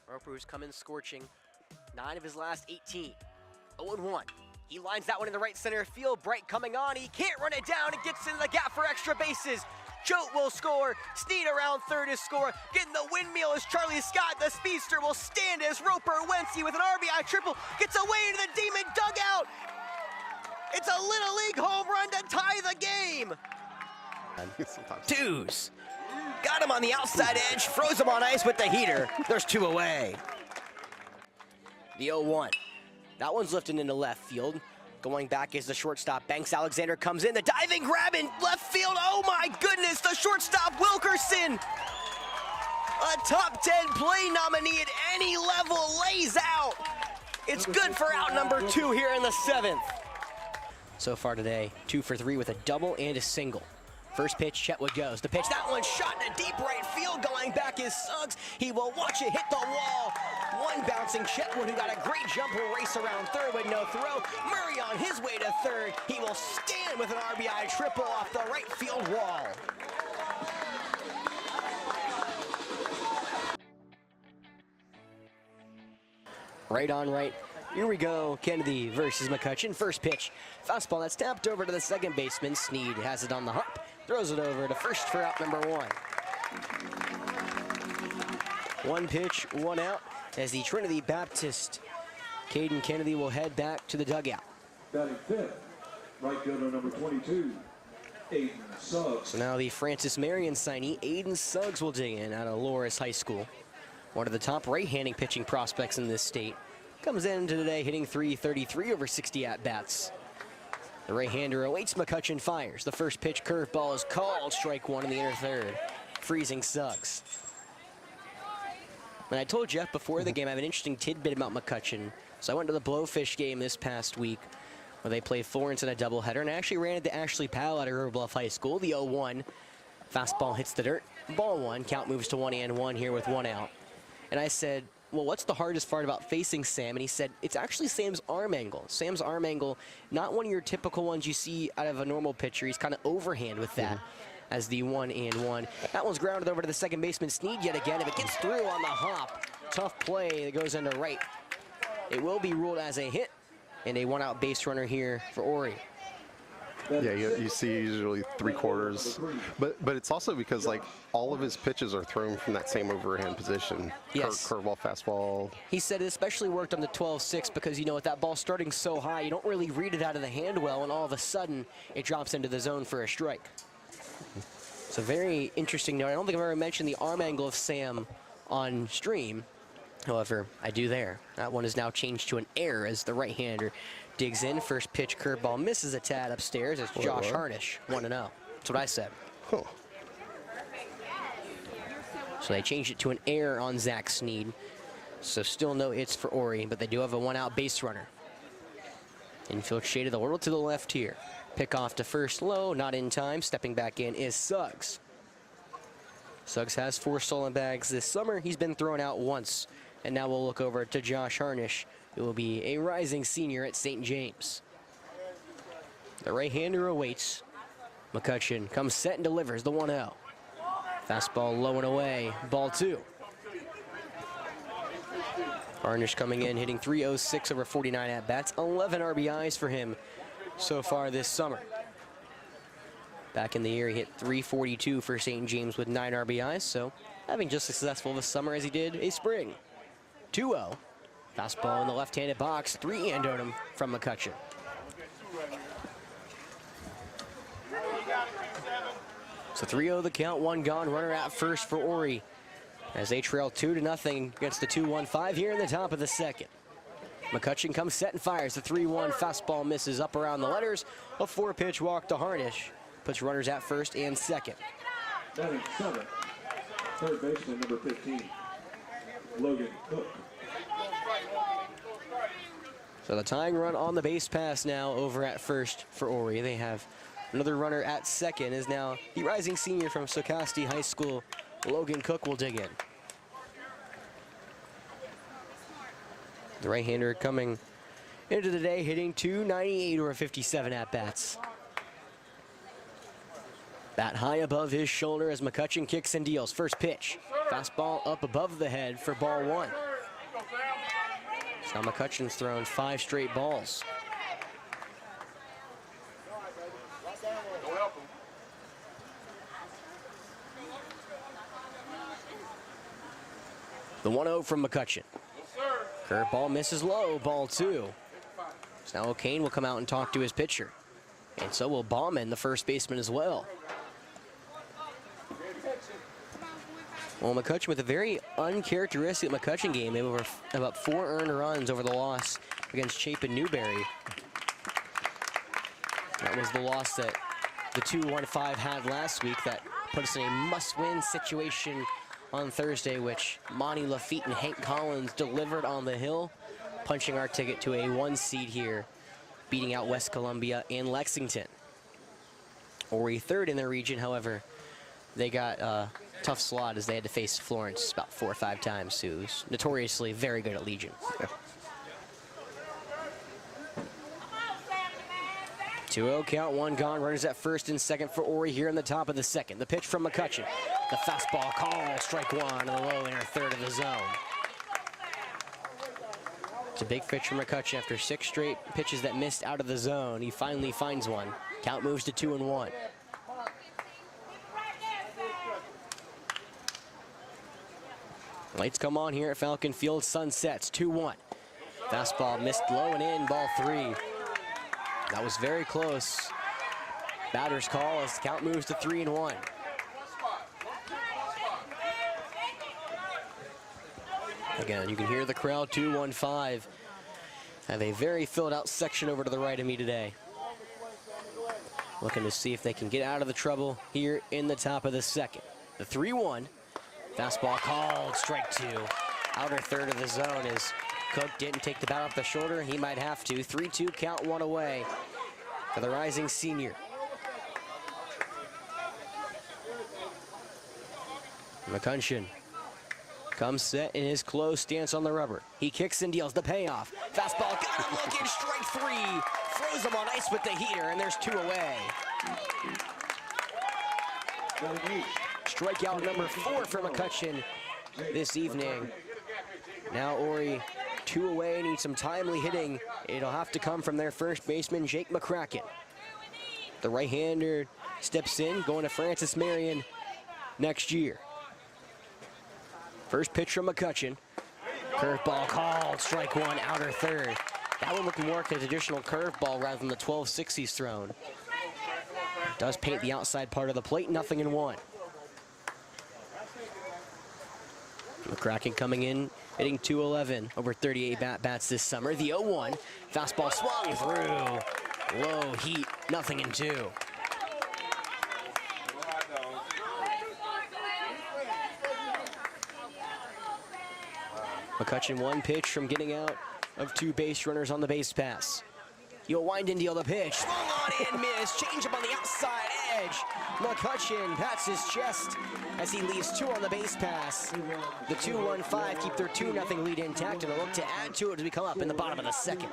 Roper, who's come in scorching. 9 of his last 18. 0-1. He lines that one in the right center field. Bright coming on. He can't run it down. It gets into the gap for extra bases. Choate will score. Snead around third to score. Getting the windmill is Charlie Scott. The speedster will stand as Roper Wentzy with an RBI triple gets away into the Demon dugout. It's a Little League home run to tie the game. Twos. Got him on the outside edge. Froze him on ice with the heater. There's 2 away. The 0-1. That one's lifted into left field. Going back is the shortstop. Banks Alexander comes in. The diving grab in left field. Oh my goodness, the shortstop Wilkerson. A top 10 play nominee at any level lays out. It's good for out number 2 here in the 7th. So far today, 2 for 3 with a double and a single. First pitch, Chetwood goes. The pitch, that one shot in a deep right field. Going back is Suggs. He will watch it hit the wall. One bouncing Chetwood, who got a great jump, will race around third with no throw. Murray on his way to third. He will stand with an RBI triple off the right field wall. Right on right. Here we go, Kennedy versus McCutcheon. First pitch, fastball that's tapped over to the second baseman. Snead has it on the hop, throws it over to first for out number 1. 1 pitch, 1 out, as the Trinity Baptist, Caden Kennedy, will head back to the dugout. Batting fifth, right fielder number 22, Aiden Suggs. So now the Francis Marion signee, Aiden Suggs, will dig in out of Loris High School. One of the top right-handing pitching prospects in this state. Comes in today hitting .333 over 60 at-bats. The right-hander awaits. McCutcheon fires. The first pitch curveball is called. Strike 1 in the inner third. Freezing Suggs. And I told Jeff before the game I have an interesting tidbit about McCutcheon. So I went to the Blowfish game this past week where they played Florence in a doubleheader, and I actually ran into Ashley Powell at River Bluff High School. The 0-1. Fastball hits the dirt. Ball 1. Count moves to 1-1 here with 1 out. And I said, well, what's the hardest part about facing Sam? And he said, it's actually Sam's arm angle. Sam's arm angle, not one of your typical ones you see out of a normal pitcher. He's kind of overhand with that as the 1-1. That one's grounded over to the second baseman, Snead, yet again. If it gets through on the hop, tough play that goes into right. It will be ruled as a hit, and a 1-out base runner here for Ori. Yeah, you see usually 3/4, but it's also because like all of his pitches are thrown from that same overhand position. Yes. Curveball, fastball. He said it especially worked on the 12-6 because, you know, with that ball starting so high, you don't really read it out of the hand well, and all of a sudden it drops into the zone for a strike. It's a very interesting note. I don't think I've ever mentioned the arm angle of Sam on stream. However, I do there. That one is now changed to an error as the right-hander digs in. First pitch curveball misses a tad upstairs. It's Josh Harnish, 1-0. That's what I said. Huh. So they changed it to an error on Zach Snead. So still no hits for Ori, but they do have a 1-out base runner. Infield shaded a little to the left here. Pick off to first low, not in time. Stepping back in is Suggs. Suggs has 4 stolen bags this summer. He's been thrown out once. And now we'll look over to Josh Harnish, who will be a rising senior at St. James. The right-hander awaits. McCutcheon comes set and delivers the 1-0. Fastball low and away, ball 2. Harnish coming in, hitting .306 over 49 at-bats, 11 RBIs for him so far this summer. Back in the year, he hit .342 for St. James with 9 RBIs, so having just as successful of a summer as he did a spring. 2-0. Fastball in the left-handed box, 3-handed him from McCutcheon. So 3-0 the count, 1 gone, runner at first for Ori as they trail 2-0 against the 2-1-5 here in the top of the second. McCutcheon comes set and fires. The 3-1 fastball misses up around the letters. A 4-pitch walk to Harnish puts runners at first and second. Batting 7th, third baseman number 15, Logan Cook. So the tying run on the base pass now over at first for Ori. They have another runner at second is now the rising senior from Socasti High School, Logan Cook, will dig in. The right-hander coming into the day hitting .298 over 57 at-bats. Bat high above his shoulder as McCutcheon kicks and deals. First pitch, fastball up above the head for ball 1. So now McCutcheon's thrown 5 straight balls. The 1-0 from McCutcheon. Curveball misses low, ball 2. So now O'Kane will come out and talk to his pitcher. And so will Bauman, the first baseman, as well. Well, McCutcheon with a very uncharacteristic McCutcheon game. They were about 4 earned runs over the loss against Chapin Newberry. That was the loss that the 2-1-5 had last week that put us in a must-win situation on Thursday, which Monty Lafitte and Hank Collins delivered on the hill, punching our ticket to a 1 seed here, beating out West Columbia and Lexington. Ori third in their region, however, they got a tough slot as they had to face Florence about 4 or 5 times, who's notoriously very good at Legion. Yeah. 2-0 count, 1 gone. Runners at first and second for Ori here in the top of the second. The pitch from McCutcheon. The fastball call, strike 1 in the low inner third of the zone. It's a big pitch from McCutcheon after 6 straight pitches that missed out of the zone. He finally finds one. Count moves to 2-1. Lights come on here at Falcon Field. Sun sets, 2-1. Fastball missed low and in, ball 3. That was very close. Batter's call as the count moves to 3-1. Again, you can hear the crowd, 215. Have a very filled out section over to the right of me today. Looking to see if they can get out of the trouble here in the top of the second. The 3-1. Fastball called, strike 2. Outer third of the zone as Cook didn't take the bat off the shoulder. He might have to. 3-2 count, 1 away for the rising senior. McCutcheon comes set in his close stance on the rubber. He kicks and deals the payoff. Fastball, got him looking, strike 3. Froze him on ice with the heater, and there's 2 away. Strikeout number 4 for McCutcheon this evening. Now Ori 2 away, needs some timely hitting. It'll have to come from their first baseman, Jake McCracken. The right-hander steps in, going to Francis Marion next year. First pitch from McCutcheon. Curveball called, strike 1, outer third. That one looking more like an additional curveball rather than the 12-6 he's thrown. Does paint the outside part of the plate, 0-1. McCracken coming in, hitting .211, over 38 at-bats this summer. The 0-1, fastball swung through. Low heat, 0-2. McCutcheon 1 pitch from getting out of 2 base runners on the base pass. He'll wind and deal the pitch. Swung on and missed. Change up on the outside edge. McCutcheon pats his chest as he leaves 2 on the base pass. The 2-1-5 keep their 2-0 lead intact and a look to add to it as we come up in the bottom of the second.